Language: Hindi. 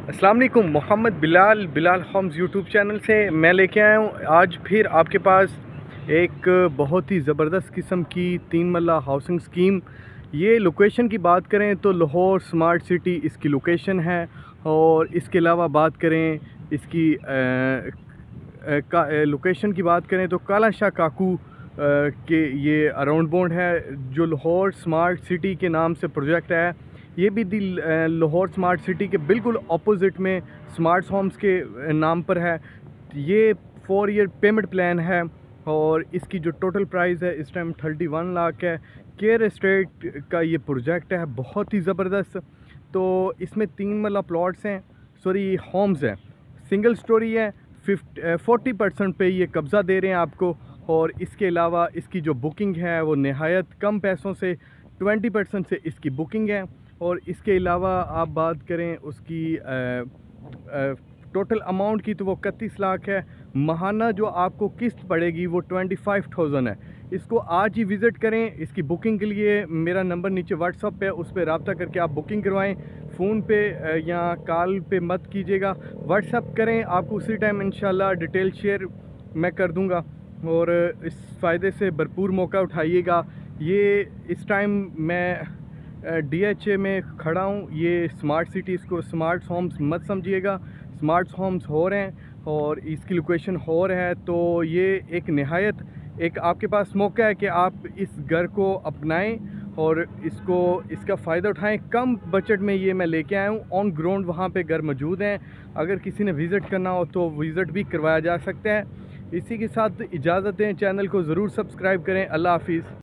अस्सलाम वालेकुम। Mohammad Bilal homes YouTube channel से मैं लेके आया हूँ आज फिर आपके पास एक बहुत ही ज़बरदस्त किस्म की 3 मरला हाउसिंग स्कीम। ये लोकेशन की बात करें तो लाहौर स्मार्ट सिटी इसकी लोकेशन है, और इसके अलावा बात करें इसकी लोकेशन की बात करें तो काला शाह काकू के ये अराउंड बाउंड है, जो लाहौर स्मार्ट सिटी के नाम से प्रोजेक्ट है। ये भी लाहौर स्मार्ट सिटी के बिल्कुल ऑपोजिट में स्मार्ट होम्स के नाम पर है। ये 4 ईयर पेमेंट प्लान है, और इसकी जो टोटल प्राइस है इस टाइम 31 लाख है। केयर एस्टेट का ये प्रोजेक्ट है, बहुत ही ज़बरदस्त। तो इसमें 3 मरला प्लॉट्स हैं, सॉरी होम्स हैं, सिंगल स्टोरी है। 40% पे ये कब्ज़ा दे रहे हैं आपको, और इसके अलावा इसकी जो बुकिंग है वो नहायत कम पैसों से 20% से इसकी बुकिंग है। और इसके अलावा आप बात करें उसकी टोटल अमाउंट की तो वो 31 लाख है। माहाना जो आपको किस्त पड़ेगी वो 25,000 है। इसको आज ही विज़िट करें। इसकी बुकिंग के लिए मेरा नंबर नीचे व्हाट्सअप पे, उस पर रब्ता करके आप बुकिंग करवाएं। फ़ोन पे या कॉल पे मत कीजिएगा, व्हाट्सअप करें, आपको उसी टाइम इंशाल्लाह डिटेल शेयर मैं कर दूंगा। और इस फ़ायदे से भरपूर मौका उठाइएगा। ये इस टाइम मैं DHA में खड़ा हूँ। ये स्मार्ट सिटी, इसको स्मार्ट होम्स मत समझिएगा, स्मार्ट होम्स हो रहे हैं और इसकी लोकेशन हो रहा है। तो ये एक नहायत एक आपके पास मौका है कि आप इस घर को अपनाएं और इसका फ़ायदा उठाएं। कम बजट में ये मैं लेके आया हूँ। ऑन ग्राउंड वहाँ पे घर मौजूद हैं, अगर किसी ने विज़िट करना हो तो विज़िट भी करवाया जा सकता है। इसी के साथ इजाज़त दें, चैनल को ज़रूर सब्सक्राइब करें। अल्लाह हाफिज़।